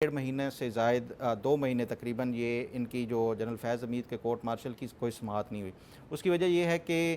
1.5 مہینے سے زائد 2 مہینے تقریباً یہ ان کی جو جنرل فیض حمید کے کورٹ مارشل کی کوئی سماعت نہیں ہوئی. اس کی وجہ یہ ہے کہ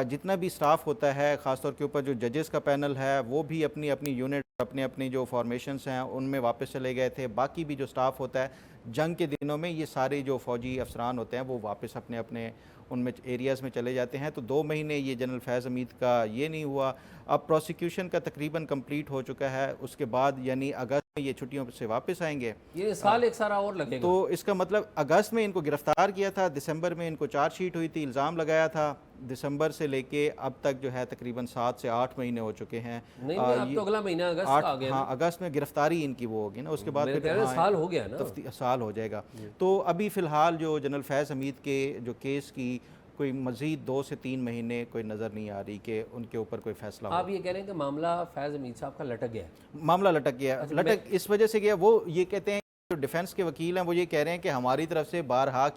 جتنا بھی سٹاف ہوتا ہے خاص طور کے اوپر جو ججز کا پینل ہے وہ بھی اپنی اپنی یونٹ اپنے جو فارمیشنز ہیں ان میں واپس چلے گئے تھے. باقی بھی جو سٹاف ہوتا ہے جنگ کے دنوں میں یہ سارے جو فوجی افسران ہوتے ہیں وہ واپس اپنے ان میں ایریاز میں چلے جاتے ہیں. تو 2 مہینے یہ جنرل فیض حمید کا یہ نہیں ہوا. اب پروسیکیوشن کا تقریباً کمپلیٹ ہو چکا ہے. اس کے بعد یعنی اگست میں یہ چھٹیوں سے واپس آئیں گے. یہ سال ایک سارا اور لگے گا. تو اس کا مطلب اگست میں ان کو گرفتار کیا تھا, دسمبر میں ان کو چارج شیٹ ہوئی تھی, الزام لگایا تھا. دسمبر سے لے کے اب تک جو ہے تقریباً 7 سے 8 مہینے ہو چکے ہیں. نہیں اب تو اگلا مہینہ اگست آ گیا. ہاں اگست میں گرفتاری ان کی وہ ہوگی نا, اس کے بعد سال ہو گیا نا, سال ہو جائے گا. تو ابھی فی الحال جو جنرل فیض حمید کے جو کیس کی کوئی مزید 2 سے 3 مہینے کوئی نظر نہیں آ رہی کہ ان کے اوپر کوئی فیصلہ ہو. آپ یہ کہہ رہے ہیں کہ معاملہ فیض حمید صاحب کا لٹک گیا ہے. معاملہ لٹک گیا. لٹک اس وجہ سے گیا, وہ یہ کہتے ہیں جو ڈیفنس کے وکیل ہیں وہ یہ کہہ رہے ہیں کہ ہماری طرف سے بارہا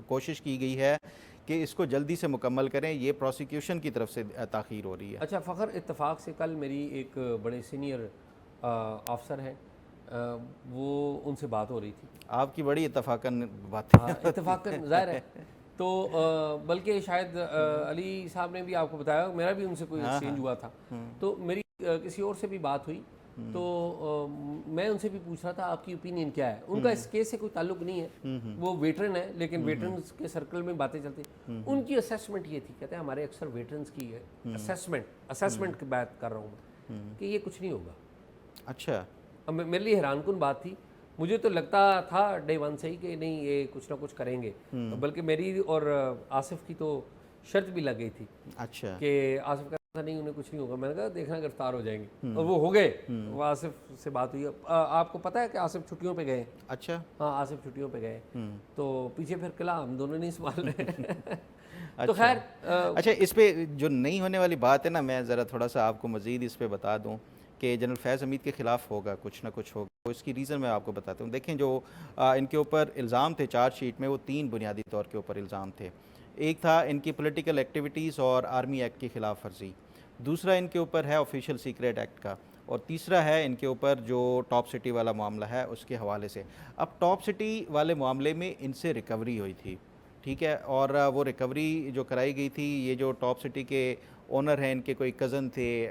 کوشش کی گئی ہے کہ اس کو جلدی سے مکمل کریں, یہ پروسیکیوشن کی طرف سے تاخیر ہو رہی ہے. اچھا فخر, اتفاق سے کل میری ایک بڑے سینئر افسر ہیں, وہ ان سے بات ہو رہی تھی. آپ کی بڑی اتفاقاً بات ہے. اتفاقاً ظاہر ہے. تو بلکہ شاید علی صاحب نے بھی آپ کو بتایا, میرا بھی ان سے کوئی ایکسچینج ہوا تھا. تو میری کسی اور سے بھی بات ہوئی, تو میں ان سے بھی پوچھ رہا تھا آپ کی اوپینین کیا ہے. ان کا اس کیس سے کوئی تعلق نہیں ہے, وہ ویٹرن ہے, لیکن ویٹرنز کے سرکل میں باتیں چلتی. ان کی اسیسمنٹ یہ تھی, کہتے ہیں ہمارے اکثر ویٹرنز کی اسیسمنٹ کی بات کر رہا ہوں میں, کہ یہ کچھ نہیں ہوگا. اچھا. اب میرے لیے حیران کن بات تھی. مجھے تو لگتا تھا ڈے ون سے ہی کہ نہیں یہ کچھ نہ کچھ کریں گے, بلکہ میری اور آصف کی تو شرط بھی لگ گئی تھی. اچھا. کہ آصف کہتا نہیں انہیں کچھ نہیں ہوگا. میں نے کہا دیکھنا گرفتار ہو جائیں گے, اور وہ ہو گئے. وہ آصف سے بات ہوئی. آپ کو پتہ ہے کہ آصف چھٹیوں پہ گئے. اچھا. ہاں آصف چھٹیوں پہ گئے, تو پیچھے پھر قلعہ ہم دونوں نہیں سنبھال رہے. تو خیر اچھا, اس پہ جو نہیں ہونے والی بات ہے نا, میں ذرا تھوڑا سا آپ کو مزید اس پہ بتا دوں کہ جنرل فیض حمید کے خلاف ہوگا کچھ نہ کچھ ہوگا. اس کی ریزن میں آپ کو بتاتا ہوں. دیکھیں جو ان کے اوپر الزام تھے چارج شیٹ میں, وہ 3 بنیادی طور کے اوپر الزام تھے. ایک تھا ان کی پولیٹیکل ایکٹیویٹیز اور آرمی ایکٹ کی خلاف ورزی, دوسرا ان کے اوپر ہے آفیشیل سیکریٹ ایکٹ کا, اور تیسرا ہے ان کے اوپر جو ٹاپ سٹی والا معاملہ ہے اس کے حوالے سے. اب ٹاپ سٹی والے معاملے میں ان سے ریکوری ہوئی تھی, ٹھیک ہے, اور وہ ریکوری جو کرائی گئی تھی, یہ جو ٹاپ سٹی کے اونر ہیں ان کے کوئی کزن تھے,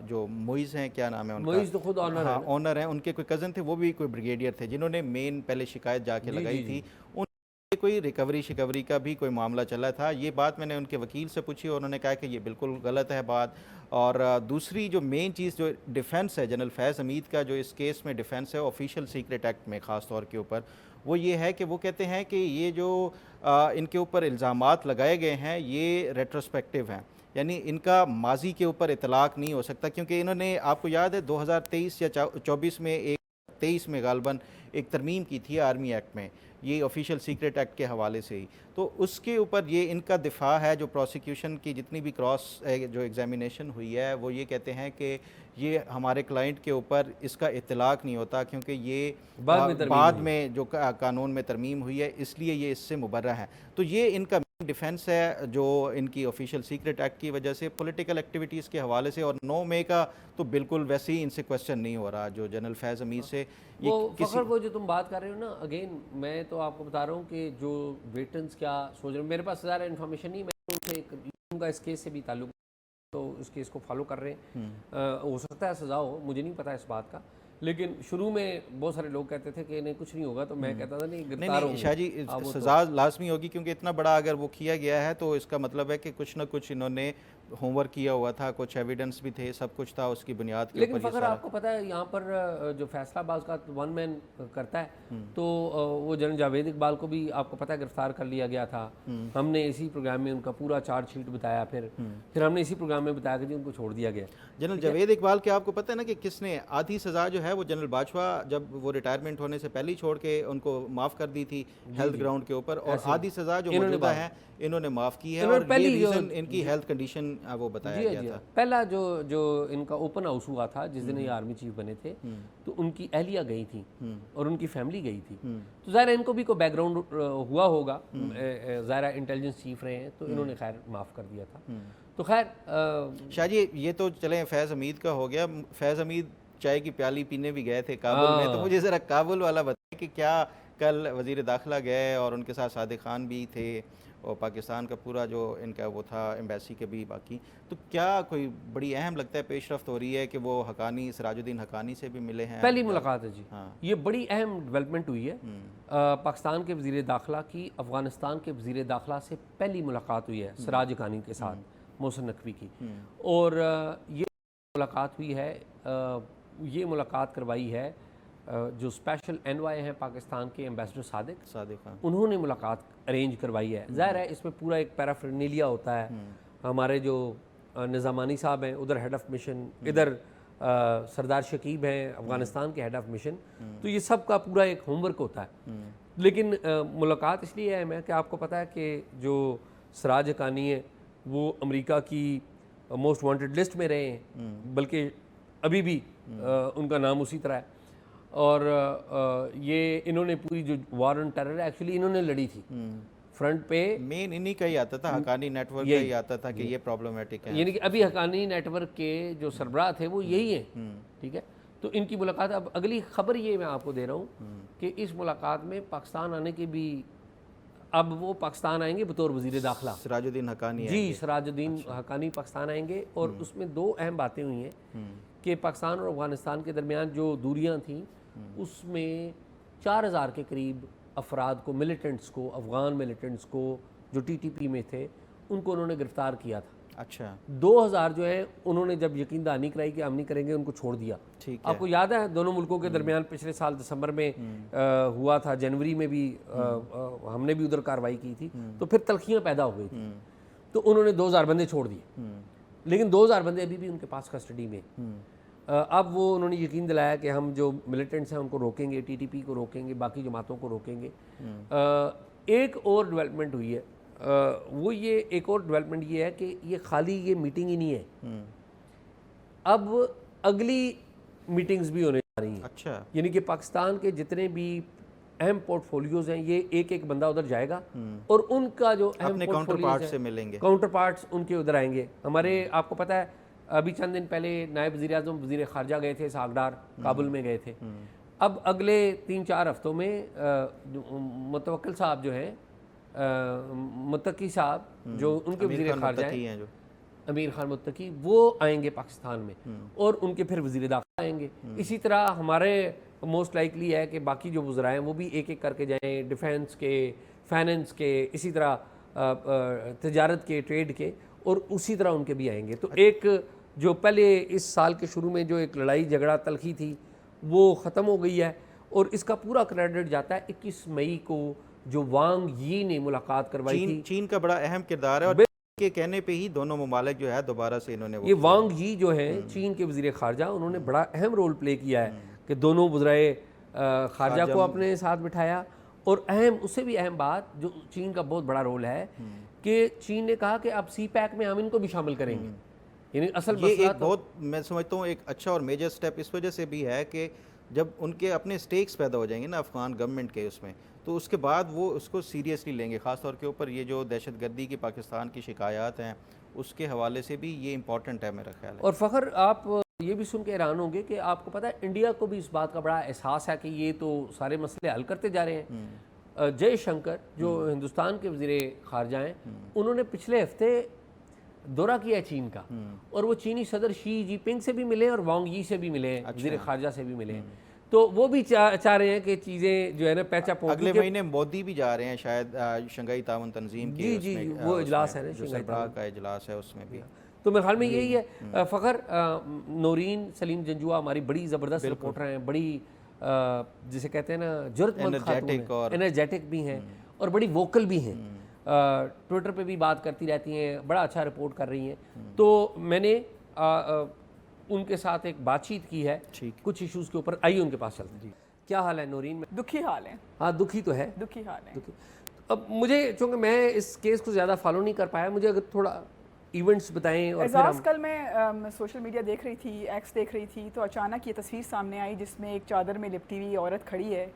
جو موئز ہیں, کیا نام ہے ان کا, موئز تو خود اونر ہیں. ہاں اونر ہیں, ان کے کوئی کزن تھے, وہ بھی کوئی بریگیڈیئر تھے, جنہوں نے مین پہلے شکایت جا کے لگائی تھی. ان سے کوئی ریکوری کا بھی کوئی معاملہ چلا تھا. یہ بات میں نے ان کے وکیل سے پوچھی, اور انہوں نے کہا کہ یہ بالکل غلط ہے بات. اور دوسری جو مین چیز جو ڈیفنس ہے جنرل فیض حمید کا, جو اس کیس میں ڈیفنس ہے آفیشیل سیکریٹ ایکٹ میں خاص طور کے اوپر, وہ یہ ہے کہ وہ کہتے ہیں کہ یہ جو ان کے اوپر الزامات لگائے گئے ہیں یہ ریٹروسپیکٹیو ہیں, یعنی ان کا ماضی کے اوپر اطلاق نہیں ہو سکتا. کیونکہ انہوں نے, آپ کو یاد ہے 2023 یا 24 میں 23 میں غالباً ایک ترمیم کی تھی آرمی ایکٹ میں, یہ آفیشیل سیکریٹ ایکٹ کے حوالے سے ہی. تو اس کے اوپر یہ ان کا دفاع ہے. جو پروسیکیوشن کی جتنی بھی جو ایگزامینیشن ہوئی ہے, وہ یہ کہتے ہیں کہ یہ ہمارے کلائنٹ کے اوپر اس کا اطلاق نہیں ہوتا, کیونکہ یہ بعد میں جو قانون میں ترمیم ہوئی ہے, اس لیے یہ اس سے مبرہ ہے. تو یہ ان کا ڈیفنس ہے جو ان کی آفیشیل سیکریٹ ایکٹ کی وجہ سے, پولیٹیکل ایکٹیویٹیز کے حوالے سے. اور 9 مئی کا تو بالکل ویسے ہی ان سے کویسچن نہیں ہو رہا جو جنرل فیض حمید سے. وہ جو تم بات کر رہے ہو نا, اگین میں تو آپ کو بتا رہا ہوں کہ جو ویٹرنز کیا سوچ رہے ہیں, میرے پاس زیادہ انفارمیشن نہیں, میں ان سے ان کا اس کیس سے بھی تعلق, تو اس کیس کو فالو کر رہے ہیں. ہو سکتا ہے سزا ہو, مجھے نہیں پتا اس بات کا, لیکن شروع میں بہت سارے لوگ کہتے تھے کہ نہیں کچھ نہیں ہوگا, تو میں کہتا تھا نہیں گرفتار ہوں. شاہ جی سزا لازمی ہوگی, کیونکہ اتنا بڑا اگر وہ کیا گیا ہے تو اس کا مطلب ہے کہ کچھ نہ کچھ انہوں نے ہوم ورک کیا ہوا تھا, کچھ ایویڈنس بھی تھے, سب کچھ تھا, اس کی بنیاد کے اوپر. لیکن فخر آپ کو پتہ ہے یہاں پر جو فیصلہ باز کا 1 مین کرتا ہے, تو وہ جنرل جاوید اقبال کو بھی آپ کو پتہ ہے گرفتار کر لیا گیا تھا. ہم نے اسی پروگرام میں ان کا پورا چارج شیٹ بتایا, پھر ہم نے اسی پروگرام میں بتایا کہ جی ان کو چھوڑ دیا گیا. جنرل جاوید اقبال کے آپ کو پتہ ہے نا کہ کس نے آدھی سزا جو ہے وہ جنرل باجوہ جب وہ ریٹائرمنٹ ہونے سے پہلے ہی چھوڑ کے ان کو معاف کر دی تھی ہیلتھ گراؤنڈ کے اوپر, اور آدھی سزا جو موجودہ ہے انہوں نے معاف کی ہے, اور یہ ریزن ان کی ہیلتھ کنڈیشن وہ بتایا گیا تھا. پہلا جو ان کا اوپن ہاؤس ہوا تھا جس دن یہ آرمی چیف بنے تھے, تو ان کی اہلیہ گئی تھیں اور ان کی فیملی گئی تھی. تو ظاہر ان کو بھی کوئی بیک گراؤنڈ ہوا ہوگا, ظاہر انٹیلیجنس چیف رہے ہیں, تو انہوں نے خیر معاف کر دیا تھا. تو خیر شاہ جی یہ تو چلیں فیض حمید کا ہو گیا. فیض حمید چائے کی پیالی پینے بھی گئے تھے کابل میں، تو مجھے ذرا کابل والا بتائیں کہ کیا کل وزیر داخلہ گئے اور ان کے ساتھ صادق خان بھی تھے اور پاکستان کا پورا جو ان کا وہ تھا ایمبیسی کے بھی باقی، تو کیا کوئی بڑی اہم لگتا ہے پیش رفت ہو رہی ہے کہ وہ حقانی سراج الدین حقانی سے بھی ملے ہیں؟ پہلی ملاقات ہے جی، ہاں یہ بڑی اہم ڈیولپمنٹ ہوئی ہے. پاکستان کے وزیر داخلہ کی افغانستان کے وزیر داخلہ سے پہلی ملاقات ہوئی ہے سراج حقانی کے ساتھ، محسن نقوی کی. اور یہ ملاقات ہوئی ہے، یہ ملاقات کروائی ہے جو اسپیشل انوائے ہیں پاکستان کے ایمبیسڈر صادق خان. انہوں نے ملاقات ارینج کروائی ہے. ظاہر ہے اس میں پورا ایک پیرافرنیلیا ہوتا ہے. ہمارے جو نظامانی صاحب ہیں ادھر ہیڈ آف مشن، ادھر سردار شکیب ہیں افغانستان کے ہیڈ آف مشن، تو یہ سب کا پورا ایک ہوم ورک ہوتا ہے. لیکن ملاقات اس لیے اہم ہے کہ آپ کو پتہ ہے کہ جو سراج حقانی ہے وہ امریکہ کی موسٹ وانٹڈ لسٹ میں رہے ہیں، بلکہ ابھی بھی ان کا نام اسی طرح ہے. اور یہ انہوں نے پوری جو وار آن ٹیرر ایکچولی انہوں نے لڑی تھی فرنٹ پہ، مین انہی کا ہی آتا تھا، حقانی نیٹ ورک کا ہی آتا تھا کہ یہ پرابلمٹک ہے. یعنی کہ ابھی حقانی نیٹ ورک کے جو سربراہ تھے وہ یہی ہیں. ٹھیک ہے، تو ان کی ملاقات. اب اگلی خبر یہ میں آپ کو دے رہا ہوں کہ اس ملاقات میں پاکستان آنے کے بھی، اب وہ پاکستان آئیں گے بطور وزیر داخلہ، سراج الدین حقانی جی سراج الدین حقانی پاکستان آئیں گے. اور اس میں دو اہم باتیں ہوئی ہیں کہ پاکستان اور افغانستان کے درمیان جو دوریاں تھیں اس میں 4000 کے قریب افراد کو، ملیٹنٹس کو، افغان ملیٹنٹس کو جو ٹی ٹی پی میں تھے ان کو انہوں نے گرفتار کیا تھا. اچھا 2000 جو ہے انہوں نے جب یقین دہانی کرائی کہ ہم نہیں کریں گے ان کو چھوڑ دیا. آپ کو یاد ہے دونوں ملکوں کے درمیان پچھلے سال دسمبر میں ہوا تھا، جنوری میں بھی ہم نے بھی ادھر کارروائی کی تھی، تو پھر تلخیاں پیدا ہو گئی تھیں. تو انہوں نے 2000 بندے چھوڑ دیے، لیکن 2000 بندے ابھی بھی ان کے پاس کسٹڈی میں. اب وہ انہوں نے یقین دلایا کہ ہم جو ملیٹنٹس ہیں ان کو روکیں گے، ٹی ٹی پی کو روکیں گے، باقی جماعتوں کو روکیں گے. ایک اور ڈیولپمنٹ ہوئی ہے، وہ یہ ایک اور ڈیولپمنٹ یہ ہے کہ یہ خالی یہ میٹنگ ہی نہیں ہے، اب اگلی میٹنگز بھی ہونے جا رہی ہیں. اچھا یعنی کہ پاکستان کے جتنے بھی اہم پورٹ فولیوز ہیں یہ ایک ایک بندہ ادھر جائے گا اور ان کا جو اہم پورٹ فولیوز سے ملیں گے، کاؤنٹر پارٹس ان کے ادھر آئیں گے. ہمارے آپ کو پتہ ہے ابھی چند دن پہلے نائب وزیر اعظم وزیر خارجہ گئے تھے ساگڈار، کابل میں گئے تھے. اب اگلے 3-4 ہفتوں میں متوکل صاحب جو ہیں، متقی صاحب جو ان کے وزیر خارجہ ہیں، امیر خان متقی، وہ آئیں گے پاکستان میں اور ان کے پھر وزیر داخلہ آئیں گے. اسی طرح ہمارے موسٹ لائکلی ہے کہ باقی جو وزراء ہیں وہ بھی ایک ایک کر کے جائیں، ڈیفینس کے، فائننس کے، اسی طرح تجارت کے، ٹریڈ کے، اور اسی طرح ان کے بھی آئیں گے. تو ایک جو پہلے اس سال کے شروع میں جو ایک لڑائی جھگڑا تلخی تھی وہ ختم ہو گئی ہے، اور اس کا پورا کریڈٹ جاتا ہے 21 مئی کو جو وانگ یی نے ملاقات کروائی تھی. چین کا بڑا اہم کردار ہے اور کے کہنے پہ ہی دونوں ممالک جو ہے دوبارہ سے انہوں نے یہ وانگ یی جو ہیں چین کے وزیر خارجہ، انہوں نے بڑا اہم رول پلے کیا ہے کہ دونوں وزرائے خارجہ کو اپنے ساتھ بٹھایا. اور اہم، اس سے بھی اہم بات جو چین کا بہت بڑا رول ہے کہ چین نے کہا کہ اب سی پیک میں ہم ان کو بھی شامل کریں گے. یعنی اصل یہ ایک بہت، میں سمجھتا ہوں ایک اچھا اور میجر سٹیپ اس وجہ سے بھی ہے کہ جب ان کے اپنے سٹیکس پیدا ہو جائیں گے نا افغان گورنمنٹ کے اس میں، تو اس کے بعد وہ اس کو سیریسلی لیں گے. خاص طور کے اوپر یہ جو دہشت گردی کی پاکستان کی شکایات ہیں اس کے حوالے سے بھی یہ امپورٹنٹ ہے میرا خیال ہے. اور فخر آپ یہ بھی سن کے حیران ہوں گے کہ آپ کو پتہ ہے انڈیا کو بھی اس بات کا بڑا احساس ہے کہ یہ تو سارے مسئلے حل کرتے جا رہے ہیں. جے شنکر جو ہندوستان کے وزیر خارجہ ہیں، انہوں نے پچھلے ہفتے دورہ کیا ہے چین کا، اور وہ چینی صدر شی جی پنگ سے بھی ملے اور وانگ یی سے بھی ملے ہیں، وزیر خارجہ سے بھی ملے ہیں. تو وہ بھی چاہ رہے ہیں کہ چیزیں جو ہے نا پیچا پوکی. اگلے مہینے مودی بھی جا رہے ہیں شاید شنگھائی تعاون تنظیم کی، جی وہ اجلاس ہے نا شنگھائی کا اجلاس ہے، اس میں بھی. تو میرے خیال میں یہی ہے. فخر، نورین سلیم جنجوعہ ہماری بڑی زبردست رپورٹر ہیں، بڑی جسے کہتے ہیں نا جرت مند خاتون ہیں، انرجیٹک بھی ہیں اور بڑی ووکل بھی ہیں. ٹویٹر پہ بھی بات کرتی رہتی ہیں، بڑا اچھا رپورٹ کر رہی ہیں. تو میں نے ان کے ساتھ ایک بات چیت کی ہے کچھ ایشوز کے اوپر. آئیے ان کے پاس چلتے ہیں. کیا حال ہے نورین؟ دکھی حال ہے. ہاں دکھی تو ہے، دکھی حال ہے. اب مجھے چونکہ میں اس کیس کو زیادہ فالو نہیں کر پایا، مجھے اگر تھوڑا ایونٹس بتائیں. اور اعزاز، کل میں سوشل میڈیا دیکھ رہی تھی، ایکس دیکھ رہی تھی، تو اچانک یہ تصویر سامنے آئی جس میں ایک چادر میں لپٹی ہوئی عورت کھڑی ہے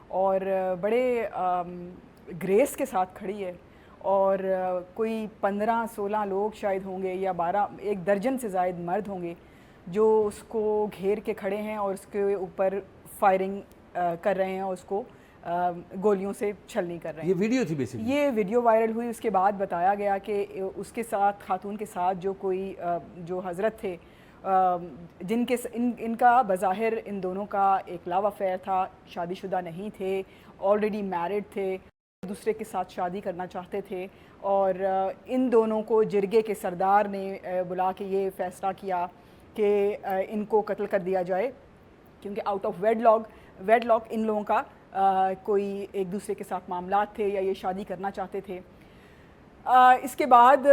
اور بڑے گریس کے ساتھ کھڑی ہے، اور کوئی 15-16 لوگ شاید ہوں گے یا 12، 1 درجن سے زائد مرد ہوں گے جو اس کو گھیر کے کھڑے ہیں اور اس کے اوپر فائرنگ کر رہے ہیں اور اس کو گولیوں سے چھلنی کر رہے ہیں. یہ ویڈیو تھی بیسیکلی. یہ ویڈیو وائرل ہوئی. اس کے بعد بتایا گیا کہ اس کے ساتھ خاتون کے ساتھ جو کوئی جو حضرت تھے جن کے ان کا بظاہر ان دونوں کا ایک لو افیئر تھا, شادی شدہ نہیں تھے, آلریڈی میرڈ تھے, ایک دوسرے کے ساتھ شادی کرنا چاہتے تھے, اور ان دونوں کو جرگے کے سردار نے بلا کے یہ فیصلہ کیا کہ ان کو قتل کر دیا جائے کیونکہ آؤٹ آف ویڈ لاک ان لوگوں کا کوئی ایک دوسرے کے ساتھ معاملات تھے یا یہ شادی کرنا چاہتے تھے. اس کے بعد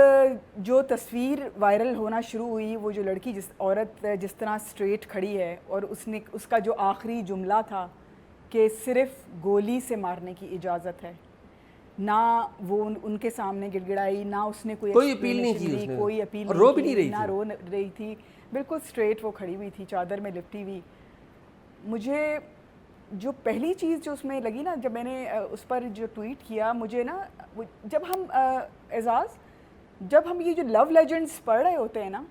جو تصویر وائرل ہونا شروع ہوئی, وہ جو لڑکی عورت جس طرح اسٹریٹ کھڑی ہے اور اس کا جو آخری جملہ تھا کہ صرف گولی سے مارنے کی اجازت ہے, نہ وہ ان کے سامنے گڑ گڑائی, نہ اس نے کوئی اپیل نہیں کی, کوئی اپیل رو بھی نہیں رہی, نہ رو رہی تھی, بالکل اسٹریٹ وہ کھڑی ہوئی تھی چادر میں لپٹی ہوئی. مجھے جو پہلی چیز جو اس میں لگی نا, جب میں نے اس پر جو ٹویٹ کیا, مجھے نا جب ہم اعزاز جب ہم یہ جو لو لیجنڈس پڑھ رہے ہوتے ہیں نا,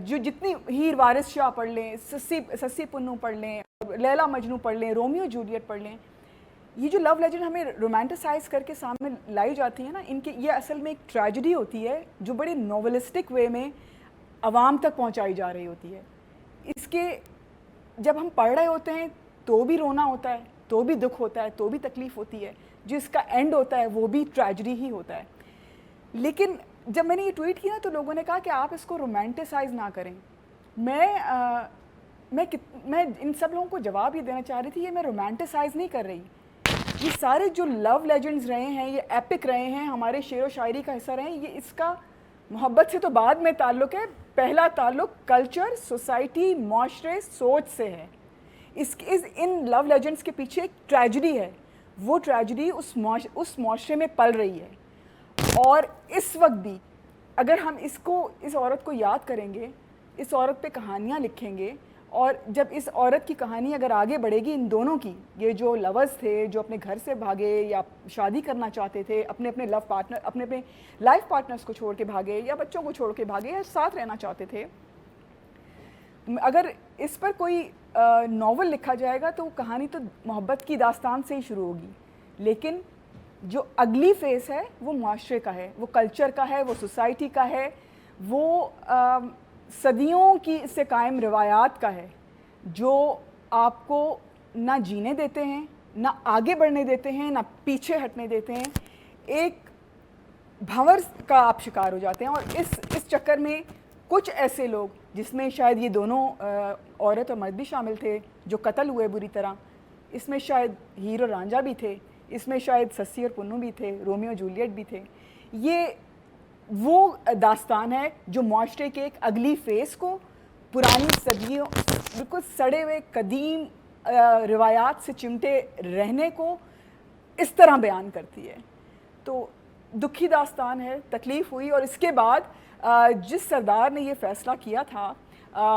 جو جتنی ہیر وارث شاہ پڑھ لیں, سسی پنو پڑھ لیں, لیلا مجنو پڑھ لیں, رومیو جولیٹ پڑھ لیں, یہ جو لو لیجنڈ ہمیں رومانٹیسائز کر کے سامنے لائی جاتی ہیں نا, ان کے یہ اصل میں ایک ٹریجڈی ہوتی ہے جو بڑے ناولسٹک وے میں عوام تک پہنچائی جا رہی ہوتی ہے. اس کے جب ہم پڑھ رہے ہوتے ہیں تو بھی رونا ہوتا ہے, تو بھی دکھ ہوتا ہے, تو بھی تکلیف ہوتی ہے, جس کا اینڈ ہوتا ہے وہ بھی ٹریجڈی ہی ہوتا ہے. لیکن جب میں نے یہ ٹویٹ کیا تو لوگوں نے کہا کہ آپ اس کو رومانٹیسائز نہ کریں. میں ان سب لوگوں کو جواب یہ دینا چاہ رہی تھی, یہ میں رومانٹیسائز نہیں کر رہی. یہ سارے جو لو لیجنڈز رہے ہیں, یہ ایپک رہے ہیں, ہمارے شعر و شاعری کا حصہ رہے ہیں, یہ اس کا محبت سے تو بعد میں تعلق ہے. پہلا تعلق کلچر, سوسائٹی, معاشرے, سوچ سے ہے. ان لو لیجنڈس کے پیچھے ایک ٹریجڈی ہے, وہ ٹریجڈی اس معاشرے میں پل رہی ہے. اور اس وقت بھی اگر ہم اس عورت کو یاد کریں گے, اس عورت پہ کہانیاں لکھیں گے, اور جب اس عورت کی کہانی اگر آگے بڑھے گی, ان دونوں کی, یہ جو لورز تھے جو اپنے گھر سے بھاگے یا شادی کرنا چاہتے تھے, اپنے لائف پارٹنرز کو چھوڑ کے بھاگے یا بچوں کو چھوڑ کے بھاگے یا ساتھ رہنا چاہتے تھے, اگر اس پر کوئی ناول لکھا جائے گا تو کہانی تو محبت کی داستان سے ہی شروع ہوگی. لیکن جو اگلی فیس ہے وہ معاشرے کا ہے, وہ کلچر کا ہے, وہ سوسائٹی کا ہے, وہ صدیوں کی اس سے قائم روایات کا ہے, جو آپ کو نہ جینے دیتے ہیں, نہ آگے بڑھنے دیتے ہیں, نہ پیچھے ہٹنے دیتے ہیں. ایک بھنور کا آپ شکار ہو جاتے ہیں. اور اس چکر میں کچھ ایسے لوگ, جس میں شاید یہ دونوں عورت اور مرد بھی شامل تھے جو قتل ہوئے بری طرح, اس میں شاید ہیر اور رانجھا بھی تھے, اس میں شاید سسی اور پنو بھی تھے, رومیو جولیٹ بھی تھے. یہ وہ داستان ہے جو معاشرے کے ایک اگلی فیس کو, پرانی صدیوں بالکل سڑے ہوئے قدیم روایات سے چمٹے رہنے کو اس طرح بیان کرتی ہے. تو دکھی داستان ہے, تکلیف ہوئی. اور اس کے بعد جس سردار نے یہ فیصلہ کیا تھا,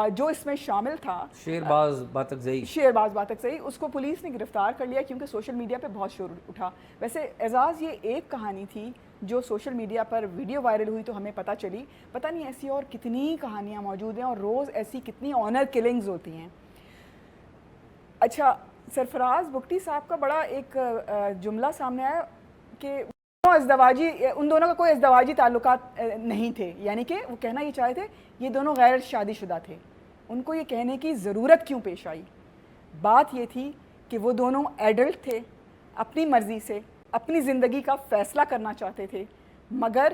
جو اس میں شامل تھا, شیرباز باتکزئی, اس کو پولیس نے گرفتار کر لیا کیونکہ سوشل میڈیا پہ بہت شور اٹھا. ویسے اعزاز, یہ ایک کہانی تھی جو سوشل میڈیا پر ویڈیو وائرل ہوئی تو ہمیں پتہ چلی, پتہ نہیں ایسی اور کتنی کہانیاں موجود ہیں, اور روز ایسی کتنی آنر کلنگز ہوتی ہیں. اچھا, سرفراز بگٹی صاحب کا بڑا ایک جملہ سامنے آیا کہ ان دونوں کا کوئی ازدواجی تعلقات نہیں تھے, یعنی کہ وہ کہنا یہ چاہتے تھے یہ دونوں غیر شادی شدہ تھے. ان کو یہ کہنے کی ضرورت کیوں پیش آئی؟ بات یہ تھی کہ وہ دونوں ایڈلٹ تھے, اپنی مرضی سے اپنی زندگی کا فیصلہ کرنا چاہتے تھے, مگر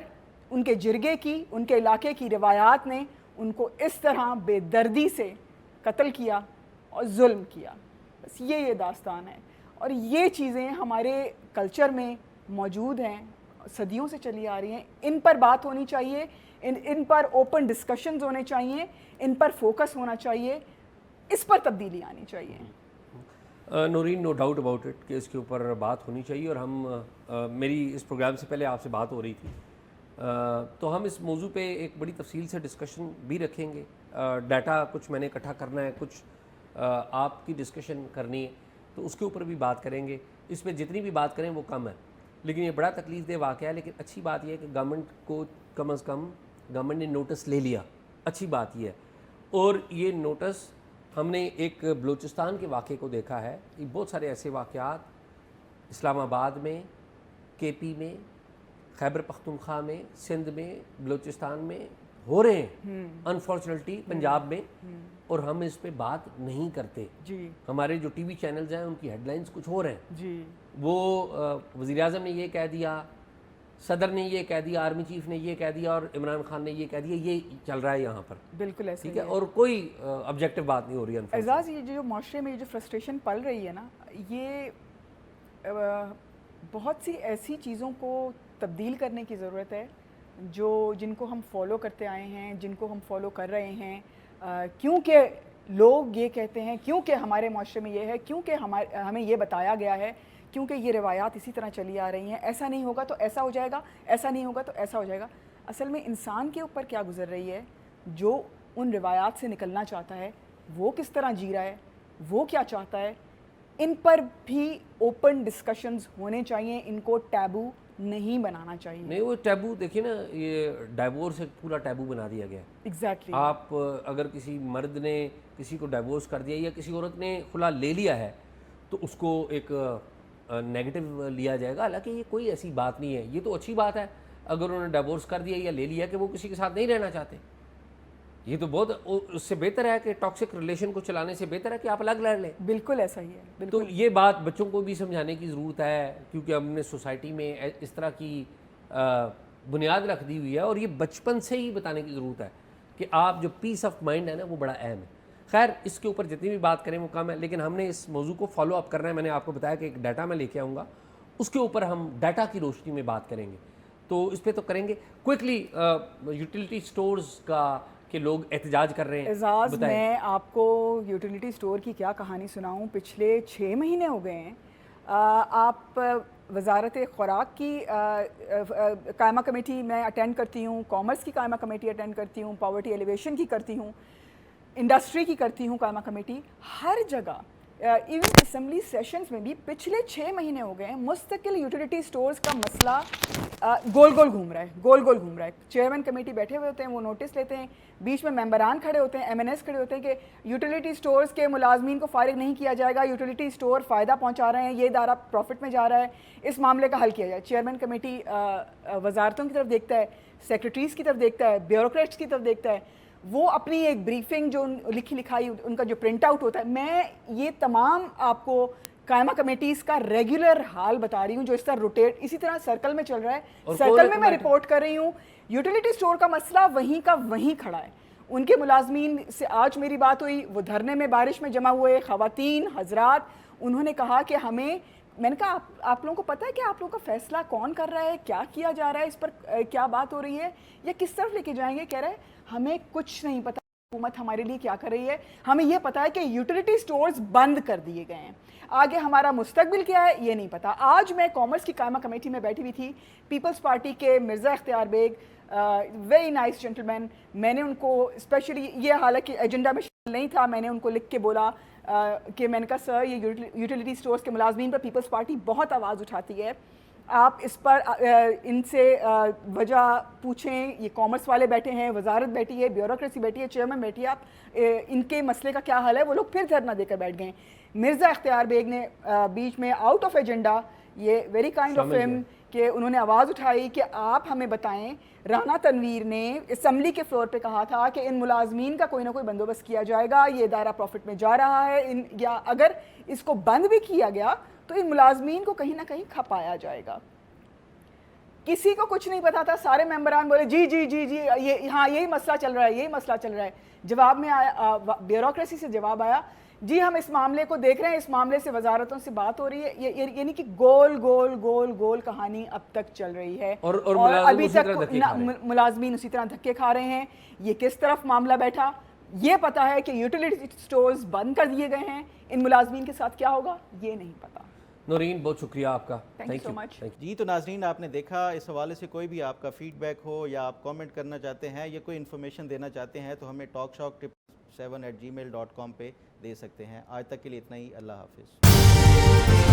ان کے جرگے کی, ان کے علاقے کی روایات نے ان کو اس طرح بے دردی سے قتل کیا اور ظلم کیا. بس یہ داستان ہے. اور یہ چیزیں ہمارے کلچر میں موجود ہیں, صدیوں سے چلی آ رہی ہیں. ان پر بات ہونی چاہیے, ان پر اوپن ڈسکشنز ہونے چاہیے, ان پر فوکس ہونا چاہیے, اس پر تبدیلی آنی چاہیے. Noreen, no doubt about it کہ اس کے اوپر بات ہونی چاہیے. اور ہم میری اس پروگرام سے پہلے آپ سے بات ہو رہی تھی, تو ہم اس موضوع پہ ایک بڑی تفصیل سے ڈسکشن بھی رکھیں گے. ڈیٹا کچھ میں نے اکٹھا کرنا ہے, کچھ آپ کی ڈسکشن کرنی ہے, تو اس کے اوپر بھی بات کریں گے. اس پہ جتنی بھی بات کریں وہ کم ہے, لیکن یہ بڑا تکلیف دہ واقعہ ہے. لیکن اچھی بات یہ ہے کہ گورنمنٹ کو کم از کم گورنمنٹ نے نوٹس لے لیا, اچھی بات یہ ہے. اور یہ نوٹس ہم نے ایک بلوچستان کے واقعے کو دیکھا ہے، بہت سارے ایسے واقعات اسلام آباد میں، کے پی میں، خیبر پختونخوا میں، سندھ میں، بلوچستان میں ہو رہے ہیں انفارچونیٹلی، پنجاب میں، اور ہم اس پہ بات نہیں کرتے. جی ہمارے جو ٹی وی چینلز ہیں ان کی ہیڈ لائنز کچھ ہو رہے ہیں. جی وہ وزیر اعظم نے یہ کہہ دیا، صدر نے یہ کہہ دیا، آرمی چیف نے یہ کہہ دیا، اور عمران خان نے یہ کہہ دیا. یہ چل رہا ہے یہاں پر، بالکل ایسے ٹھیک ہے، اور کوئی آبجیکٹو بات نہیں ہو رہی ہے. اعزاز، یہ جو معاشرے میں جو فرسٹریشن پل رہی ہے نا، یہ بہت سی ایسی چیزوں کو تبدیل کرنے کی ضرورت ہے جن کو ہم فالو کرتے آئے ہیں، جن کو ہم فالو کر رہے ہیں، کیونکہ لوگ یہ کہتے ہیں، کیونکہ ہمارے معاشرے میں یہ ہے، کیونکہ ہمیں یہ بتایا گیا ہے، کیونکہ یہ روایات اسی طرح چلی آ رہی ہیں. ایسا نہیں ہوگا تو ایسا ہو جائے گا، ایسا نہیں ہوگا تو ایسا ہو جائے گا. اصل میں انسان کے اوپر کیا گزر رہی ہے، جو ان روایات سے نکلنا چاہتا ہے وہ کس طرح جی رہا ہے، وہ کیا چاہتا ہے، ان پر بھی اوپن ڈسکشنز ہونے چاہیے. ان کو ٹیبو نہیں بنانا چاہیے. نہیں، وہ ٹیبو دیکھیے نا، یہ ڈائیورس ایک پورا ٹیبو بنا دیا گیا ہے. ایگزیکٹلی. آپ اگر کسی مرد نے کسی کو ڈائیورس کر دیا یا کسی عورت نے خلا لے لیا ہے تو اس کو ایک نیگیٹو لیا جائے گا، حالانکہ یہ کوئی ایسی بات نہیں ہے. یہ تو اچھی بات ہے اگر انہوں نے ڈائیورس کر دیا یا لے لیا کہ وہ کسی کے ساتھ نہیں رہنا چاہتے. یہ تو بہت، اس سے بہتر ہے کہ ٹاکسک ریلیشن کو چلانے سے بہتر ہے کہ آپ الگ لڑ لیں. بالکل ایسا ہی ہے. تو بالکل. یہ بات بچوں کو بھی سمجھانے کی ضرورت ہے، کیونکہ ہم نے سوسائٹی میں اس طرح کی بنیاد رکھ دی ہوئی ہے، اور یہ بچپن سے ہی بتانے کی ضرورت ہے کہ آپ جو پیس آف مائنڈ ہے نا وہ بڑا اہم ہے. خیر، اس کے اوپر جتنی بھی بات کریں وہ کم ہے، لیکن ہم نے اس موضوع کو فالو اپ کرنا ہے. میں نے آپ کو بتایا کہ ایک ڈیٹا میں لے کے آؤں گا، اس کے اوپر ہم ڈیٹا کی روشنی میں بات کریں گے. تو اس پہ تو کریں گے کوئکلی. یوٹیلیٹی سٹورز کا کہ لوگ احتجاج کر رہے ہیں. اعزاز، میں آپ کو یوٹیلیٹی سٹور کی کیا کہانی سناؤں. پچھلے 6 مہینے ہو گئے ہیں. آپ وزارت خوراک کی قائمہ کمیٹی میں اٹینڈ کرتی ہوں، کامرس کی قائمہ کمیٹی اٹینڈ کرتی ہوں، پاورٹی ایلیویشن کی کرتی ہوں، انڈسٹری کی کرتی ہوں قائمہ کمیٹی. ہر جگہ ایون اسمبلی سیشنز میں بھی پچھلے 6 مہینے ہو گئے ہیں مستقل یوٹیلیٹی سٹورز کا مسئلہ گول گول گھوم رہا ہے، گول گول گھوم رہا ہے. چیئرمین کمیٹی بیٹھے ہوئے ہوتے ہیں، وہ نوٹس لیتے ہیں، بیچ میں ممبران کھڑے ہوتے ہیں، MNS کھڑے ہوتے ہیں کہ یوٹیلیٹی سٹورز کے ملازمین کو فارغ نہیں کیا جائے گا، یوٹیلیٹی سٹور فائدہ پہنچا رہے ہیں، یہ ادارہ پروفٹ میں جا رہا ہے، اس معاملے کا حل کیا جائے. چیئرمین کمیٹی وزارتوں کی طرف دیکھتا ہے، سیکرٹریز کی طرف دیکھتا ہے، بیوروکریٹس کی طرف دیکھتا ہے. وہ اپنی ایک بریفنگ جو لکھی لکھائی ان کا جو پرنٹ آؤٹ ہوتا ہے، میں یہ تمام آپ کو قائمہ کمیٹیز کا ریگولر حال بتا رہی ہوں جو اس طرح روٹیٹ اسی طرح سرکل میں چل رہا ہے. سرکل میں رپورٹ کر رہی ہوں. یوٹیلیٹی سٹور کا مسئلہ وہیں کا وہیں کھڑا ہے. ان کے ملازمین سے آج میری بات ہوئی، وہ دھرنے میں بارش میں جمع ہوئے خواتین حضرات. انہوں نے کہا کہ میں نے کہا آپ لوگوں کو پتہ ہے کہ آپ لوگوں کا فیصلہ کون کر رہا ہے، کیا کیا جا رہا ہے، اس پر کیا بات ہو رہی ہے یا کس طرف لے کے جائیں گے. کہہ رہے ہیں ہمیں کچھ نہیں پتہ حکومت ہمارے لیے کیا کر رہی ہے، ہمیں یہ پتا ہے کہ یوٹیلیٹی سٹورز بند کر دیے گئے ہیں، آگے ہمارا مستقبل کیا ہے یہ نہیں پتا. آج میں کامرس کی قائمہ کمیٹی میں بیٹھی ہوئی تھی، پیپلز پارٹی کے مرزا اختیار بیگ، ویری نائس جینٹلمین. میں نے ان کو اسپیشلی، یہ حالانکہ ایجنڈا میں شامل نہیں تھا، میں نے ان کو لکھ کے بولا کہ میں نے کہا سر یہ یوٹیلیٹی سٹورز کے ملازمین پر پیپلز پارٹی بہت آواز اٹھاتی ہے، آپ اس پر ان سے وجہ پوچھیں. یہ کامرس والے بیٹھے ہیں، وزارت بیٹھی ہے، بیوروکریسی بیٹھی ہے، چیئرمین بیٹھی ہے، آپ ان کے مسئلے کا کیا حل ہے. وہ لوگ پھر دھرنا دے کر بیٹھ گئے. مرزا اختیار بیگ نے بیچ میں آؤٹ آف ایجنڈا، یہ ویری کائنڈ آف ہم کہ انہوں نے آواز اٹھائی کہ آپ ہمیں بتائیں. رانا تنویر نے اسمبلی کے فلور پہ کہا تھا کہ ان ملازمین کا کوئی نہ کوئی بندوبست کیا جائے گا، یہ ادارہ پروفٹ میں جا رہا ہے، یا اگر اس کو بند بھی کیا گیا تو ان ملازمین کو کہیں نہ کہیں کھپایا جائے گا. کسی کو کچھ نہیں پتا تھا. سارے ممبران بولے جی جی جی جی یہ ہاں یہی مسئلہ چل رہا ہے، یہی مسئلہ چل رہا ہے. جواب میں آیا بیوروکریسی سے جواب آیا جی ہم اس معاملے کو دیکھ رہے ہیں، اس معاملے سے وزارتوں سے بات ہو رہی ہے. یعنی کہ گول گول گول گول کہانی اب تک چل رہی ہے اور ابھی تک ملازمین اسی طرح دھکے کھا رہے ہیں. یہ کس طرف معاملہ بیٹھا یہ پتا ہے کہ یوٹیلیٹی سٹورز بند کر دیے گئے ہیں، ان ملازمین کے ساتھ کیا ہوگا یہ نہیں پتا. نورین بہت شکریہ آپ کا. تھینک یو سو مچ. جی تو ناظرین آپ نے دیکھا، اس حوالے سے کوئی بھی آپ کا فیڈ بیک ہو یا آپ کامنٹ کرنا چاہتے ہیں یا کوئی انفارمیشن دینا چاہتے ہیں تو ہمیں talkshock7@gmail.com پہ دے سکتے ہیں. آج تک کے لیے اتنا ہی. اللہ حافظ.